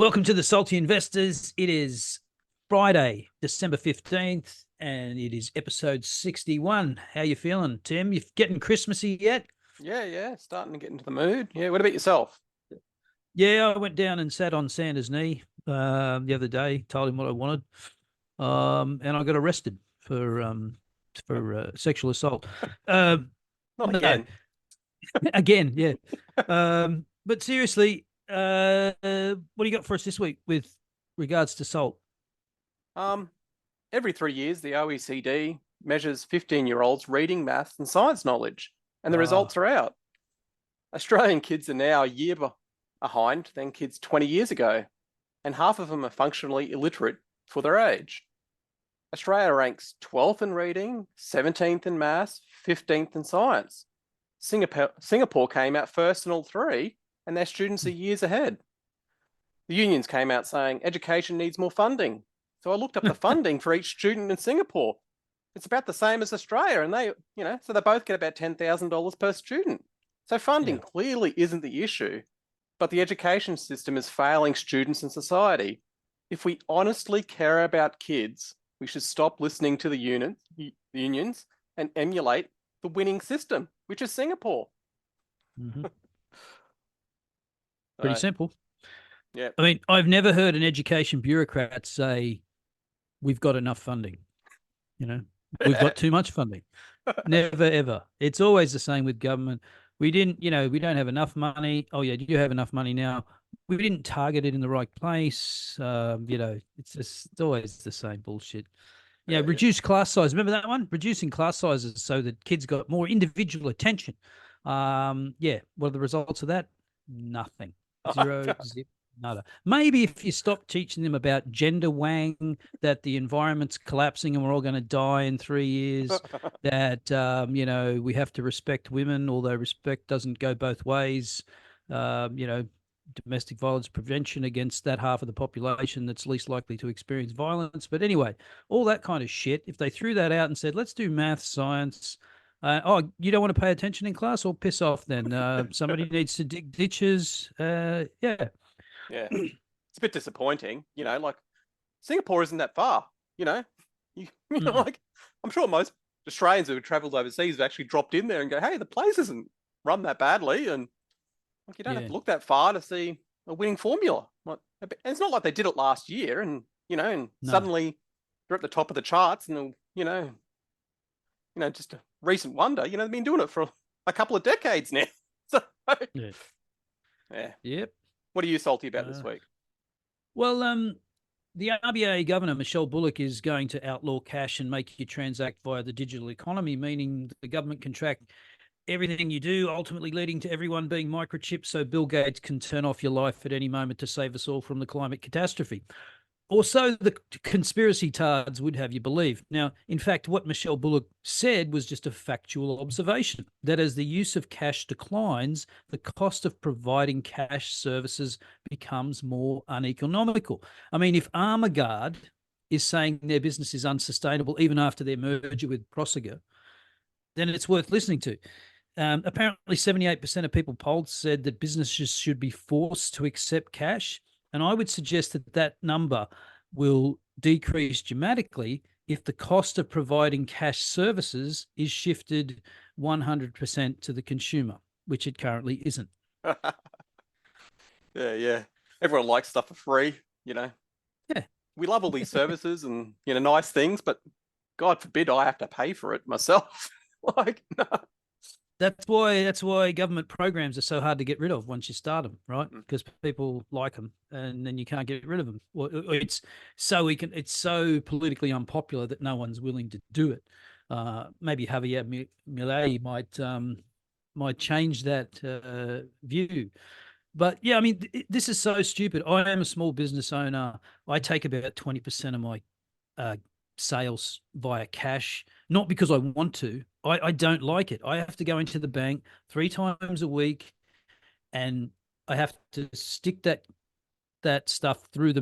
Welcome to the Salty Investors. It is Friday, December 15th, and it is episode 61. How you feeling, Tim? You getting Christmassy yet? Yeah, starting to get into the mood. Yeah, what about yourself? Yeah, I went down and sat on Santa's knee the other day, told him what I wanted, and I got arrested for sexual assault. Not No, again. again, yeah. But seriously, what do you got for us this week with regards to salt? Um, every 3 years, the OECD measures 15-year-olds reading, maths, and science knowledge, and the Ah, results are out. Australian kids are now a year behind than kids 20 years ago, and half of them are functionally illiterate for their age. Australia ranks 12th in reading, 17th in maths, 15th in science. Singapore came out first in all three, and their students are years ahead. The unions came out saying education needs more funding. So I looked up the funding for each student in Singapore. It's about the same as Australia, and so they both get about $10,000 per student. So funding yeah. clearly isn't the issue, but the education system is failing students and society. If we honestly care about kids, we should stop listening to the unions and emulate the winning system, which is Singapore. Mhm. Pretty So, simple. yeah. I mean, I've never heard an education bureaucrat say, we've got enough funding. We've got too much funding. Never, ever. It's always the same with government. We don't have enough money. Oh, yeah, do you have enough money now? We didn't target it in the right place. It's always the same bullshit. Yeah. Reduce class size. Remember that one? Reducing class sizes so that kids got more individual attention. What are the results of that? Nothing. Zero, zip, nada. Maybe if you stop teaching them about gender wang, that the environment's collapsing and we're all going to die in 3 years, that, we have to respect women, although respect doesn't go both ways. Domestic violence prevention against that half of the population that's least likely to experience violence. But anyway, all that kind of shit, if they threw that out and said, let's do math, science, you don't want to pay attention in class? Or piss off then. Somebody needs to dig ditches. Yeah. Yeah. It's a bit disappointing, like Singapore isn't that far, like I'm sure most Australians who have traveled overseas have actually dropped in there and go, hey, the place isn't run that badly. And like, you don't have Yeah. to look that far to see a winning formula. Like, it's not like they did it last year and, and No. suddenly they're at the top of the charts and, just a recent wonder, they've been doing it for a couple of decades now. So, Yeah. yeah. Yep. What are you salty about this week? Well, the RBA governor, Michelle Bullock, is going to outlaw cash and make you transact via the digital economy, meaning the government can track everything you do, ultimately leading to everyone being microchipped so Bill Gates can turn off your life at any moment to save us all from the climate catastrophe. Or so the conspiracy tards would have you believe. Now, in fact, what Michelle Bullock said was just a factual observation, that as the use of cash declines, the cost of providing cash services becomes more uneconomical. I mean, if Armaguard is saying their business is unsustainable even after their merger with Prosegur, then it's worth listening to. Apparently, 78% of people polled said that businesses should be forced to accept cash. And I would suggest that that number will decrease dramatically if the cost of providing cash services is shifted 100% to the consumer, which it currently isn't. Yeah. Everyone likes stuff for free, Yeah. We love all these services and, nice things, but God forbid I have to pay for it myself. Like, no. That's why government programs are so hard to get rid of once you start them, right? Mm. Because people like them, and then you can't get rid of them. Well, it's so politically unpopular that no one's willing to do it. Maybe Javier Milei might change that view. But yeah, I mean, this is so stupid. I am a small business owner. I take about 20% of my uh, sales via cash, not because I want to. I don't like it. I have to go into the bank 3 times a week and I have to stick that that stuff through a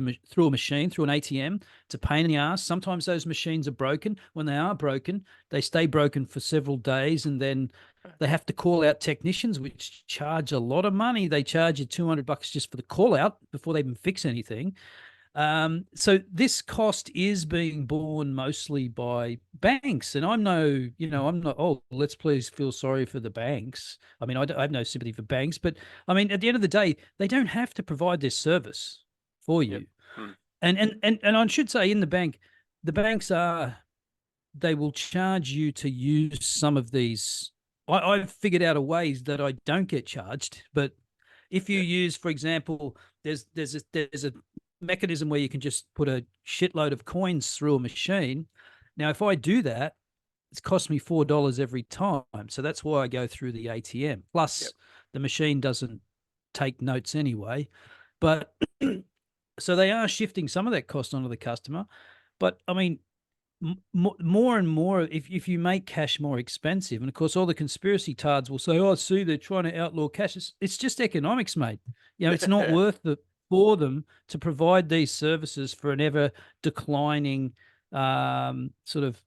machine, through an ATM. It's a pain in the ass. Sometimes those machines are broken. When they are broken, they stay broken for several days, and then they have to call out technicians, which charge a lot of money. They charge you $200 just for the call out before they even fix anything. So this cost is being borne mostly by banks, and I'm not, oh, let's please feel sorry for the banks. I mean, I have no sympathy for banks, but I mean, at the end of the day, they don't have to provide this service for you. Yep. And I should say, in the banks they will charge you to use some of these. I've figured out a ways that I don't get charged, but if you use, for example, there's a mechanism where you can just put a shitload of coins through a machine. Now, if I do that, it's cost me $4 every time. So that's why I go through the ATM. Plus, the machine doesn't take notes anyway. But so they are shifting some of that cost onto the customer. But I mean, more and more, if you make cash more expensive, and of course all the conspiracy tards will say, oh, see, they're trying to outlaw cash. It's just economics, mate. It's not worth it for them to provide these services for an ever declining sort of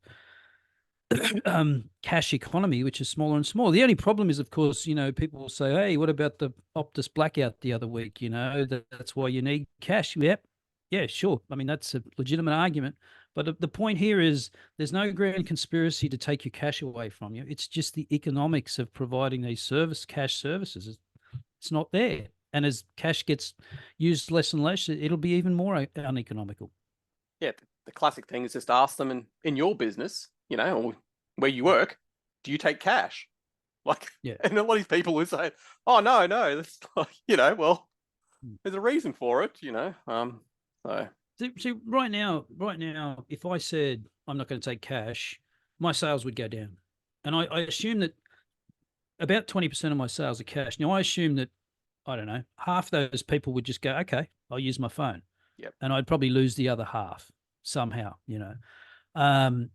cash economy, which is smaller and smaller. The only problem is, of course, people will say, hey, what about the Optus blackout the other week? That's why you need cash. Yep. Yeah, sure. I mean, that's a legitimate argument. But the point here is there's no grand conspiracy to take your cash away from you. It's just the economics of providing these cash services. It's not there. And as cash gets used less and less, it'll be even more uneconomical. Yeah, the classic thing is just ask them in your business, or where you work, do you take cash? And a lot of these people will say, oh, no, that's well, there's a reason for it, so. See, right now, if I said I'm not going to take cash, my sales would go down. And I assume that about 20% of my sales are cash. Now, I assume that, I don't know, half those people would just go, okay, I'll use my phone. Yep. And I'd probably lose the other half somehow, And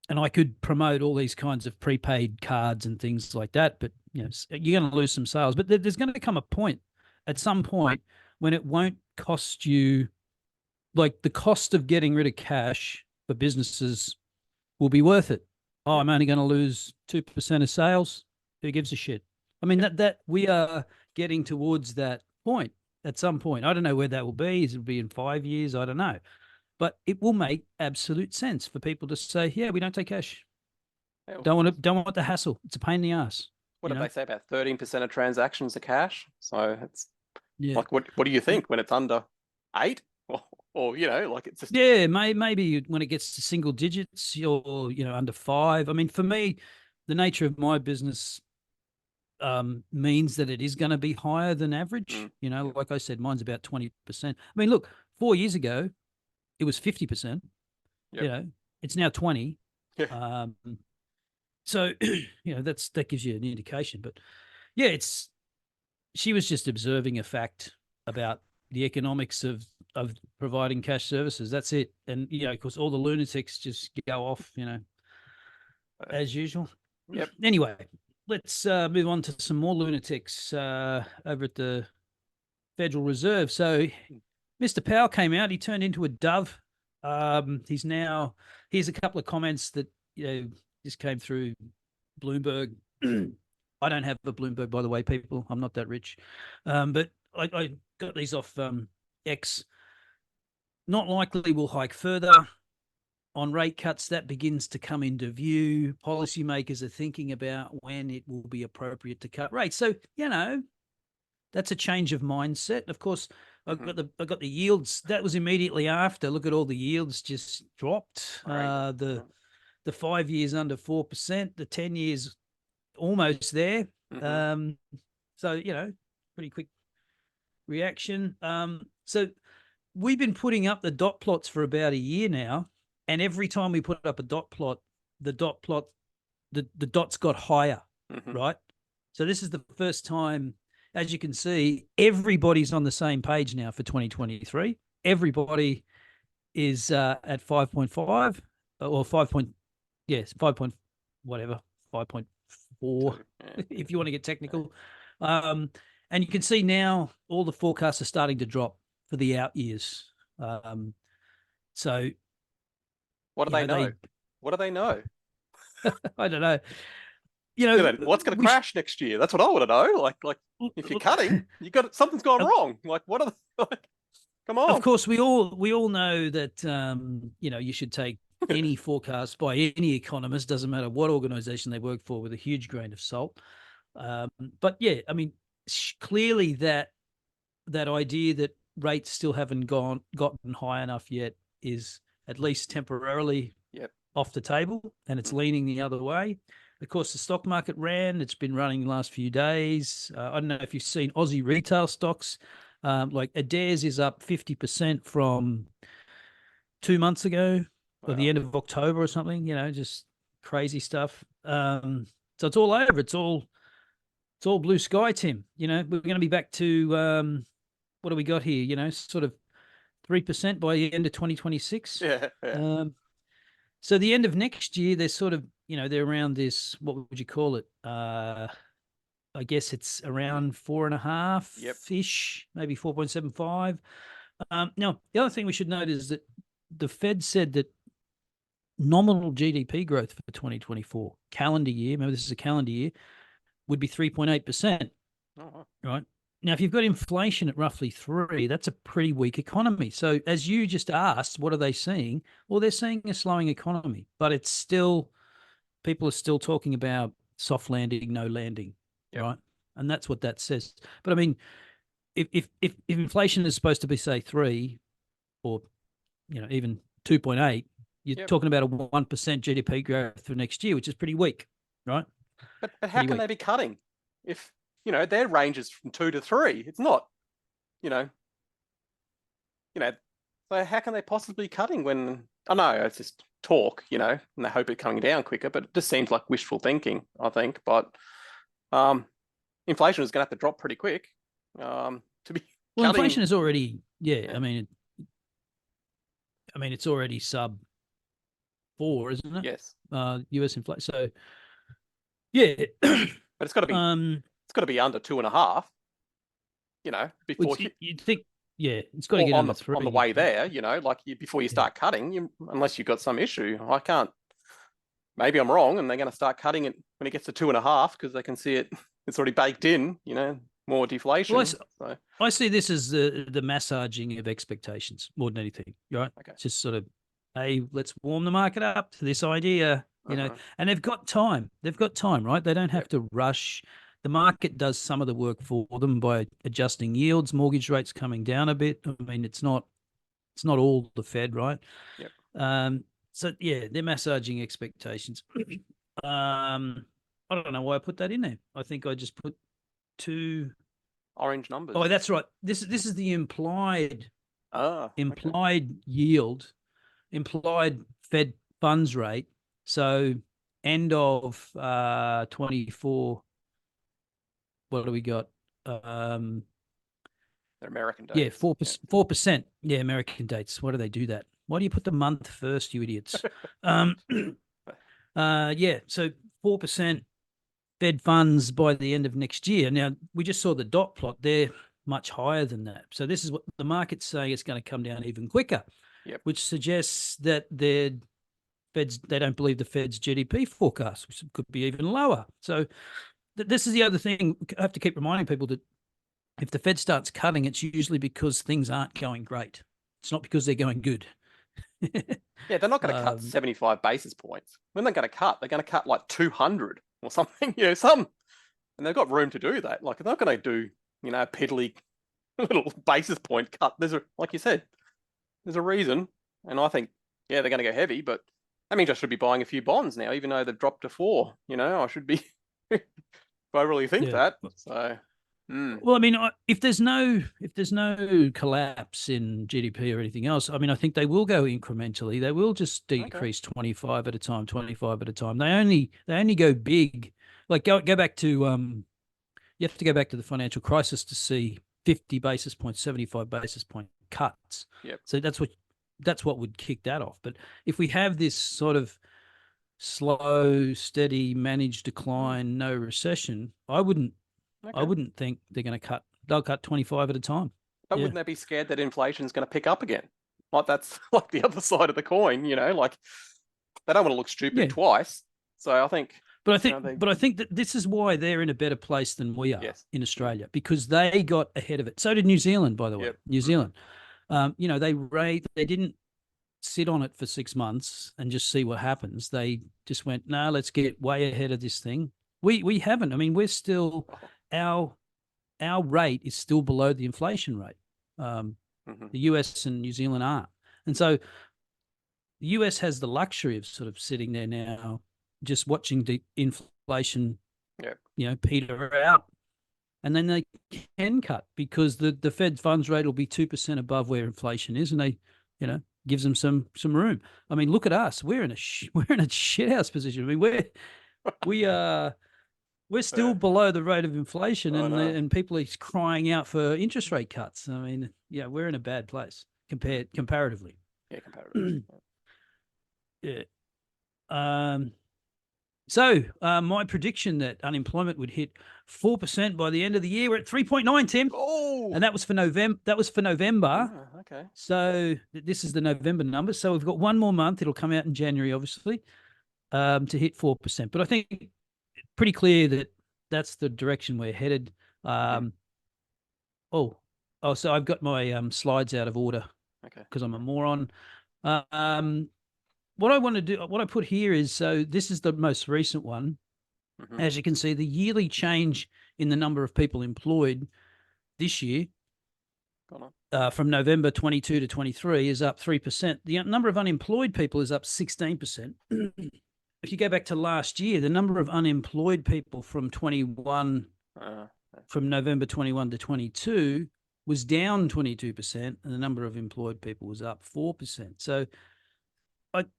I could promote all these kinds of prepaid cards and things like that, but you're going to lose some sales. But there's going to come a point, at some point, when it won't cost you, like the cost of getting rid of cash for businesses will be worth it. Oh, I'm only going to lose 2% of sales. Who gives a shit? I mean, that we are getting towards that point at some point. I don't know where that will be. It'll be in 5 years. I don't know. But it will make absolute sense for people to say, yeah, we don't take cash. Don't want the hassle. It's a pain in the ass. What did they say? About 13% of transactions are cash. So it's like, what do you think when it's under 8? Or it's just... Yeah, maybe when it gets to single digits or, under 5. I mean, for me, the nature of my business means that it is going to be higher than average. Like I said, mine's about 20%. I mean, look, 4 years ago, it was 50%. Yep. It's now 20. Yeah. So, that gives you an indication. But yeah, she was just observing a fact about the economics of providing cash services. That's it. And, of course, all the lunatics just go off, as usual. Yep. Anyway, let's move on to some more lunatics over at the Federal Reserve. So Mr. Powell came out. He turned into a dove. Here's a couple of comments that just came through Bloomberg. I don't have a Bloomberg, by the way, people. I'm not that rich. But I got these off X. Not likely will hike further. On rate cuts, that begins to come into view. Policymakers are thinking about when it will be appropriate to cut rates. So, that's a change of mindset. Of course, I've got the yields. That was immediately after. Look at all the yields just dropped. Right. The 5 years under 4%, the 10 years almost there. So, pretty quick reaction. So we've been putting up the dot plots for about a year now. And every time we put up a dot plot, the dots got higher, right? So this is the first time, as you can see, everybody's on the same page now for 2023. Everybody is at 5.5 or 5 point, yes, 5 point, whatever, 5.4, if you want to get technical. And you can see now all the forecasts are starting to drop for the out years. So What do you they know? What do they know? I don't know. You know, What's going to crash next year? That's what I want to know. Like if you're cutting, you got something's gone wrong. Like what are they, like, come on. Of course, we all know that you know, you should take any forecast by any economist, doesn't matter what organization they work for, with a huge grain of salt. But yeah, I mean, clearly that idea that rates still haven't gotten high enough yet is at least temporarily off the table, and it's leaning the other way. Of course, the stock market ran. It's been running the last few days. I don't know if you've seen Aussie retail stocks. Like Adairs is up 50% from 2 months ago, or the end of October or something. You know, just crazy stuff. So it's all over. It's all blue sky, Tim. You know, we're going to be back to what do we got here? You know, sort of 3% by the end of 2026. Yeah. So the end of next year, they're sort of, you know, they're around this, what would you call it? I guess it's around 4.5-ish, maybe 4.75. Now, the other thing we should note is that the Fed said that nominal GDP growth for 2024, calendar year, remember this is a calendar year, would be 3.8%. Right? Now, if you've got inflation at roughly 3%, that's a pretty weak economy. So as you just asked, what are they seeing? Well, they're seeing a slowing economy, but it's still, people are still talking about soft landing, no landing, right? And that's what that says. But I mean, if inflation is supposed to be, say, 3, or, you know, even 2.8, you're talking about a 1% GDP growth for next year, which is pretty weak, right? But how can they be cutting if, you know, their range is from 2 to 3? It's not, you know, so how can they possibly be cutting when, I know it's just talk, you know, and they hope it's coming down quicker, but it just seems like wishful thinking, I think. But inflation is going to have to drop pretty quick to be well, inflation is already, I mean, it's already sub 4, isn't it? Yes. US inflation. So, yeah. But it's got to be under 2.5, you know, before you'd think, it's got to get on under 3. on the way there, you know, like before you start cutting, unless you've got some issue. I can't, maybe I'm wrong, and they're going to start cutting it when it gets to 2.5 because they can see it's already baked in, you know, more deflation. Well, I see this as the massaging of expectations more than anything, right? Okay. It's just sort of, hey, let's warm the market up to this idea, you know, and they've got time. They've got time, right? They don't have to rush. The market does some of the work for them by adjusting yields, mortgage rates coming down a bit. I mean, it's not all the Fed, right? So they're massaging expectations. I don't know why I put that in there. I think I just put 2 orange numbers. Oh, that's right. This is the implied yield, implied Fed funds rate. So end of 24. What do we got? They're American dates. Yeah, 4%. Yeah, American dates. Why do they do that? Why do you put the month first, you idiots? So 4% Fed funds by the end of next year. Now, we just saw the dot plot. They're much higher than that. So this is what the market's saying, it's going to come down even quicker, which suggests that they don't believe the Fed's GDP forecast, which could be even lower. So this is the other thing. I have to keep reminding people that if the Fed starts cutting, it's usually because things aren't going great. It's not because they're going good. They're not going to cut 75 basis points. When they're going to cut, they're going to cut like 200 or something, you know, and they've got room to do that. Like, they're not going to do, you know, a piddly little basis point cut. Like you said, there's a reason. And I think, they're going to go heavy, but that means I should be buying a few bonds now, even though they've dropped to 4, you know, I should be, if I really think that. So, well, I mean, if there's no collapse in GDP or anything else, I mean, I think they will go incrementally. They will just decrease 25 at a time, 25 at a time. They only go big. Like go back to you have to go back to the financial crisis to see 50 basis points, 75 basis point cuts. So that's what would kick that off. But if we have this sort of slow, steady, managed decline, no recession, I wouldn't think they're going to cut. They'll cut 25 at a time. But wouldn't they be scared that inflation is going to pick up again? Like that's like the other side of the coin, like they don't want to look stupid twice. So I think, but I think that this is why they're in a better place than we are in Australia, because they got ahead of it. So did New Zealand, by the way. New Zealand, they didn't sit on it for 6 months and just see what happens. They just went, no, let's get way ahead of this thing. We haven't. I mean, we're still our rate is still below the inflation rate. The US and New Zealand aren't. And so the US has the luxury of sitting there now, just watching the inflation, peter out. And then they can cut because the Fed funds rate will be 2% above where inflation is. And they, gives them some room. I mean, look at us. We're in a shithouse position. I mean, we're still below the rate of inflation, and people are crying out for interest rate cuts. I mean, we're in a bad place comparatively. Yeah, comparatively. So my prediction that unemployment would hit 4% by the end of the year. We're at 3.9, Tim. Oh, and that was for November. Oh, okay. So this is the November number. So we've got one more month. It'll come out in January, obviously, to hit 4%. But I think pretty clear that that's the direction we're headed. So I've got my slides out of order because I'm a moron. What I want to do, what I put here is, so this is the most recent one. As you can see, the yearly change in the number of people employed this year from November 22 to 23 is up 3%. The number of unemployed people is up 16%. If you go back to last year, the number of unemployed people from November 21 to 22 was down 22%, and the number of employed people was up 4%. So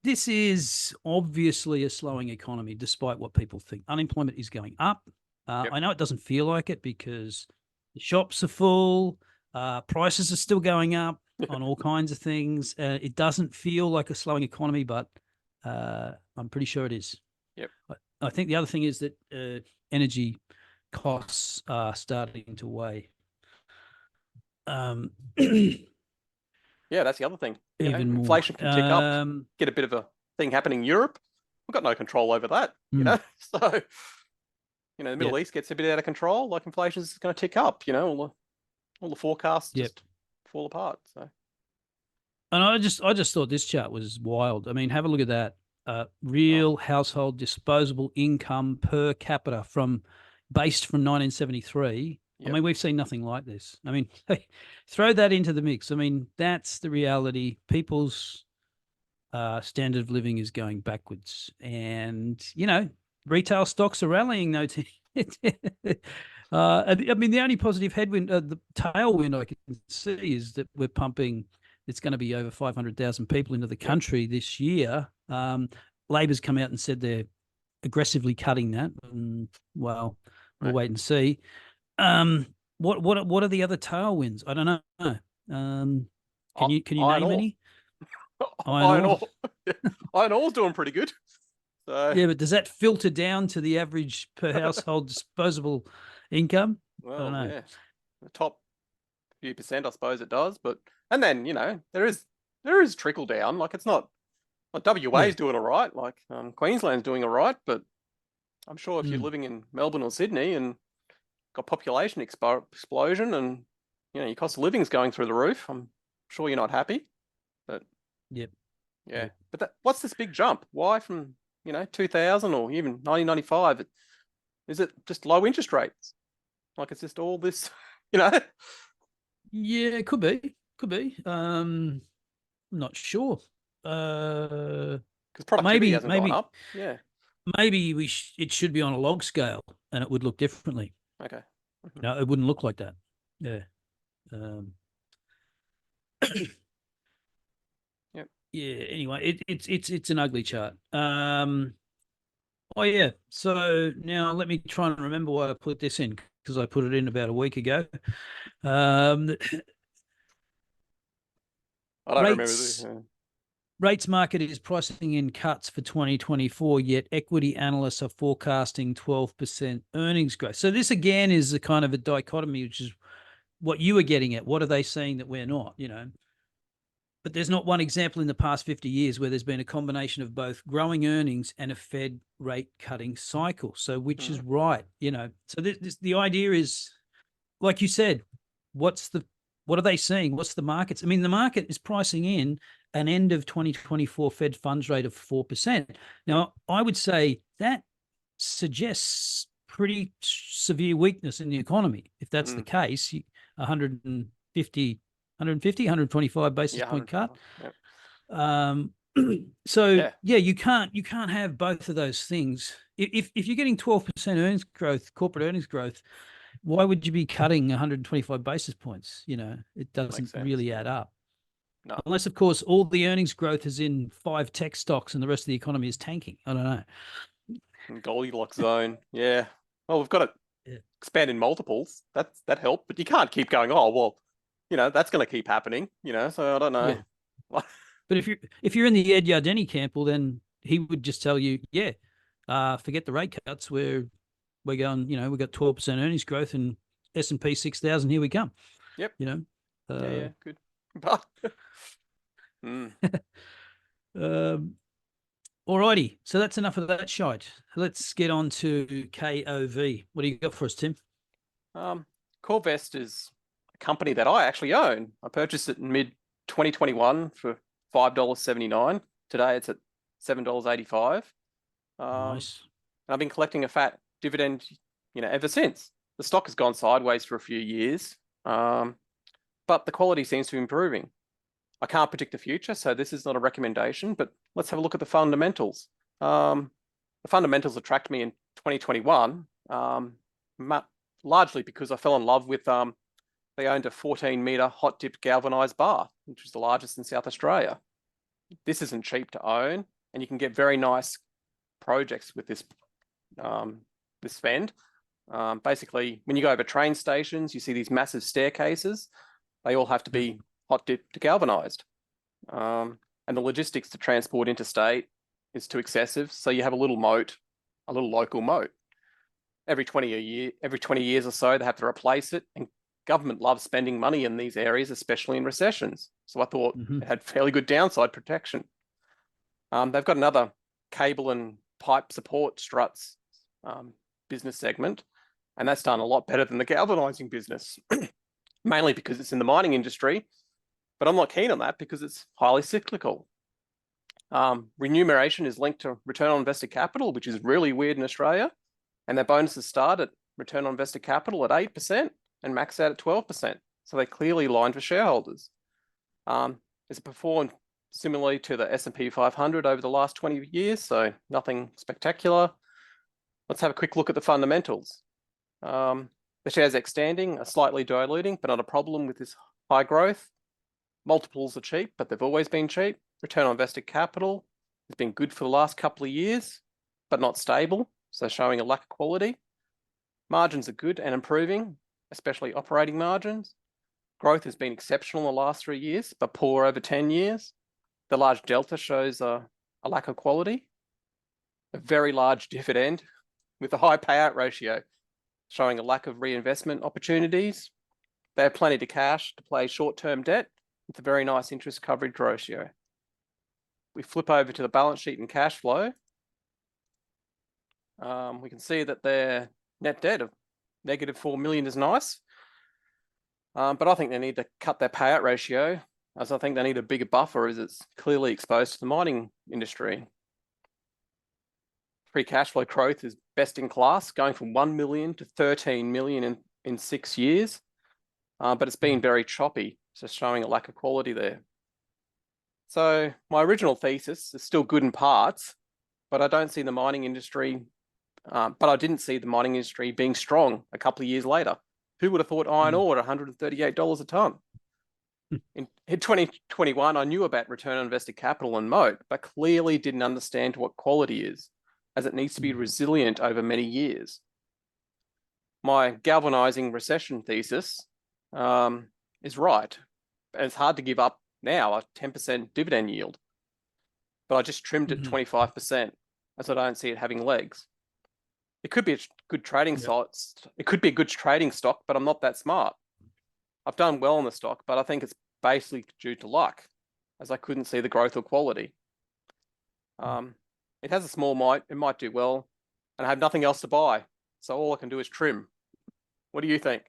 this is obviously a slowing economy, despite what people think. Unemployment is going up. I know it doesn't feel like it because the shops are full, prices are still going up on all kinds of things. It doesn't feel like a slowing economy, but I'm pretty sure it is. Yep. I think the other thing is that energy costs are starting to weigh. Yeah, that's the other thing. Even more. Inflation can tick up, get a bit of a thing happening in Europe. We've got no control over that, So, the Middle East gets a bit out of control, like inflation is going to tick up, all the forecasts just fall apart. So, and I just thought this chart was wild. I mean, have a look at that. Real household disposable income per capita based from 1973. I mean, we've seen nothing like this. I mean, throw that into the mix. I mean, that's the reality. People's standard of living is going backwards. And, retail stocks are rallying, though. I mean, the only positive headwind, the tailwind I can see is that we're pumping, it's going to be over 500,000 people into the country this year. Labor's come out and said they're aggressively cutting that. And, well, we'll wait and see. What are the other tailwinds? I don't know. Can you name any? Iron ore. Iron ore's doing pretty good. So yeah, but does that filter down to the average per household disposable income? Well, I don't know. Yeah, the top few percent, I suppose it does. But and then there is trickle down. Like it's not like WA's doing all right. Like Queensland's doing all right. But I'm sure if you're living in Melbourne or Sydney and got population explosion and your cost of living is going through the roof, I'm sure you're not happy. But but what's this big jump? Why from 2000 or even 1995? Is it just low interest rates? Like it's just all this, Yeah, it could be. I'm not sure. Because productivity hasn't gone up. Yeah. Maybe it should be on a log scale and it would look differently. Okay. No, it wouldn't look like that. Yeah. Yeah. Anyway, it's an ugly chart. So now let me try and remember why I put this in, because I put it in about a week ago. I don't remember this. Rates market is pricing in cuts for 2024, yet equity analysts are forecasting 12% earnings growth. So this again is a kind of a dichotomy, which is what you were getting at. What are they seeing that we're not, you know? But there's not one example in the past 50 years where there's been a combination of both growing earnings and a Fed rate cutting cycle. So which is right, you know? So the idea is, like you said, what are they seeing? What's the markets? I mean, the market is pricing in an end of 2024 Fed funds rate of 4%. Now, I would say that suggests pretty severe weakness in the economy. If that's the case, 125 basis point cut. Yep. So yeah, you can't have both of those things. If you're getting 12% earnings growth, corporate earnings growth, why would you be cutting 125 basis points? You know, it doesn't really add up. No. Unless, of course, all the earnings growth is in 5 tech stocks and the rest of the economy is tanking. I don't know. Goldilocks zone. Yeah. Well, we've got to expand in multiples. That helped, but you can't keep going, oh, well, you know, that's going to keep happening, you know, so I don't know. Yeah. But if you're in the Ed Yardeni camp, well, then he would just tell you, forget the rate cuts. We're going, you know, we've got 12% earnings growth and S&P 6,000. Here we come. Yep. You know. Yeah, good. But alrighty. So that's enough of that shite. Let's get on to KOV. What do you got for us, Tim? Korvest is a company that I actually own. I purchased it in mid 2021 for $5.79. Today it's at $7.85. Nice. And I've been collecting a fat dividend, you know, ever since. The stock has gone sideways for a few years, but the quality seems to be improving. I can't predict the future, so this is not a recommendation, but let's have a look at the fundamentals. The fundamentals attract me in 2021, largely because I fell in love with, they owned a 14-meter hot-dipped galvanized bar, which is the largest in South Australia. This isn't cheap to own, and you can get very nice projects with this, this spend. Basically, when you go over train stations, you see these massive staircases. They all have to be hot dipped to galvanized. And the logistics to transport interstate is too excessive. So you have a little moat, a little local moat. Every 20 years or so, they have to replace it. And government loves spending money in these areas, especially in recessions. So I thought it had fairly good downside protection. They've got another cable and pipe support struts business segment, and that's done a lot better than the galvanizing business, mainly because it's in the mining industry. But I'm not keen on that because it's highly cyclical. Remuneration is linked to return on invested capital, which is really weird in Australia. And their bonuses start at return on invested capital at 8% and max out at 12%. So they clearly aligned for shareholders. It's performed similarly to the S&P 500 over the last 20 years, so nothing spectacular. Let's have a quick look at the fundamentals. The shares outstanding are slightly diluting, but not a problem with this high growth. Multiples are cheap, but they've always been cheap. Return on invested capital has been good for the last couple of years, but not stable, so showing a lack of quality. Margins are good and improving, especially operating margins. Growth has been exceptional in the last 3 years, but poor over 10 years. The large delta shows a lack of quality. A very large dividend with a high payout ratio, showing a lack of reinvestment opportunities. They have plenty of cash to play short-term debt with a very nice interest coverage ratio. We flip over to the balance sheet and cash flow. We can see that their net debt of -4 million is nice. But I think they need to cut their payout ratio, as I think they need a bigger buffer as it's clearly exposed to the mining industry. Free cash flow growth is best in class, going from 1 million to 13 million in 6 years. But it's been very choppy, so showing a lack of quality there. So my original thesis is still good in parts, but I don't see the mining industry, but I didn't see the mining industry being strong a couple of years later. Who would have thought iron ore at $138 a ton? In 2021, I knew about return on invested capital and moat, but clearly didn't understand what quality is, as it needs to be resilient over many years. My galvanizing recession thesis is right. And it's hard to give up now a 10% dividend yield. But I just trimmed it 25%, as I don't see it having legs. It could be a good trading stock. It could be a good trading stock, but I'm not that smart. I've done well on the stock, but I think it's basically due to luck, as I couldn't see the growth or quality. It has a small might, it might do well, and I have nothing else to buy. So all I can do is trim. What do you think?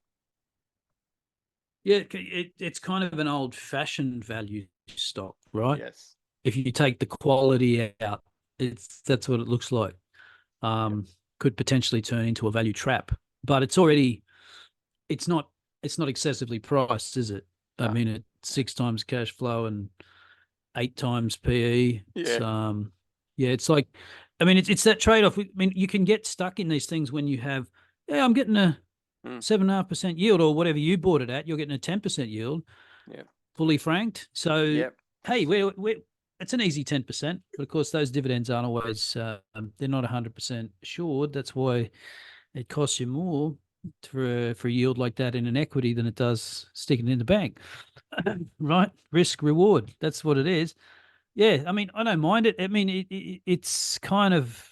Yeah, it's kind of an old-fashioned value stock, right? Yes. If you take the quality out, that's what it looks like. Could potentially turn into a value trap, but it's not excessively priced, is it? No. I mean, it's 6 times cash flow and 8 times PE. Yeah. It's like, I mean, it's that trade-off. I mean, you can get stuck in these things when you have, I'm getting a 7.5% yield, or whatever you bought it at, you're getting a 10% yield, fully franked. So, hey, it's an easy 10%, but of course those dividends aren't always, they're not 100% assured. That's why it costs you more for a yield like that in an equity than it does sticking it in the bank. Right? Risk reward. That's what it is. Yeah. I mean, I don't mind it. I mean, it's kind of,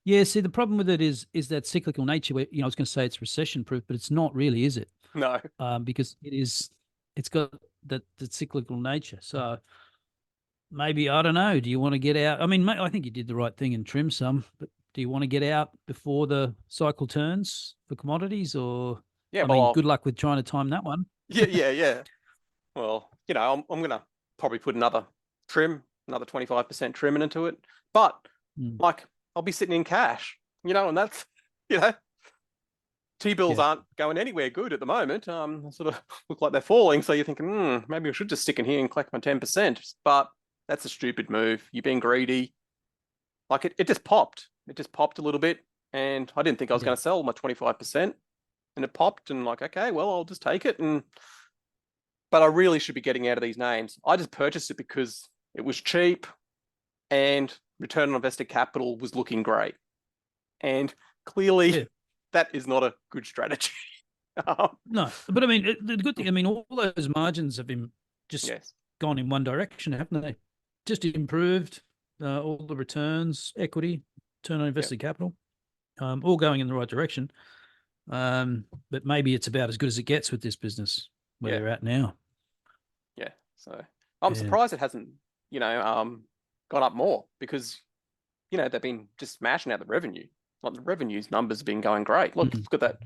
see, the problem with it is that cyclical nature where, I was going to say it's recession proof, but it's not really, is it? No. Because it's got that cyclical nature. So maybe, I don't know. Do you want to get out? I mean, I think you did the right thing and trim some, but do you want to get out before the cycle turns for commodities, or, I mean, good luck with trying to time that one. Yeah. Well, I'm going to probably put another 25% trim into it, but like I'll be sitting in cash, and that's, T-bills aren't going anywhere good at the moment. Sort of look like they're falling. So you're thinking, maybe I should just stick in here and collect my 10%, but that's a stupid move. You're being greedy. Like it just popped. It just popped a little bit, and I didn't think I was going to sell my 25%, and it popped, and like, okay, well, I'll just take it. But I really should be getting out of these names. I just purchased it because it was cheap, and return on invested capital was looking great, and clearly that is not a good strategy. No, but I mean, the good thing, I mean, all those margins have been just gone in one direction, haven't they? Just improved all the returns, equity, return on invested capital, all going in the right direction. But maybe it's about as good as it gets with this business where they're at now. Yeah. So I'm surprised it hasn't, gone up more, because, they've been just smashing out the revenue. Like the revenues numbers have been going great. Look at that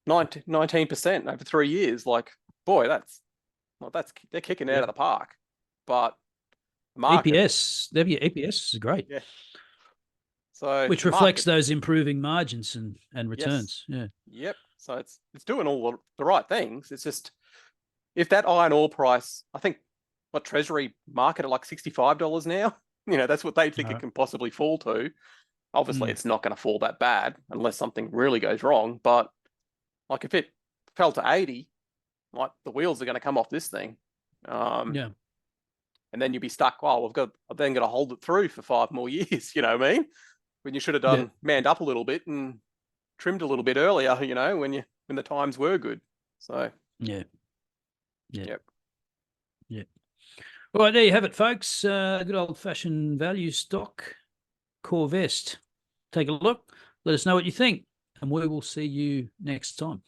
19% over 3 years. Like, boy, they're kicking out of the park. But market, EPS is great. Yeah. So which reflects those improving margins and returns. Yes. Yeah. Yep. So it's doing all the right things. It's just, if that iron ore price, I think what Treasury market at like $65 now, that's what they think it can possibly fall to. Obviously, it's not going to fall that bad unless something really goes wrong. But like if it fell to 80, like the wheels are going to come off this thing. And then you'll be stuck. Oh, I've then got to hold it through for 5 more years. You know what I mean? When you should have manned up a little bit and trimmed a little bit earlier. When the times were good. So Yep. All right, there you have it, folks. Good old-fashioned value stock, Korvest. Take a look. Let us know what you think, and we will see you next time.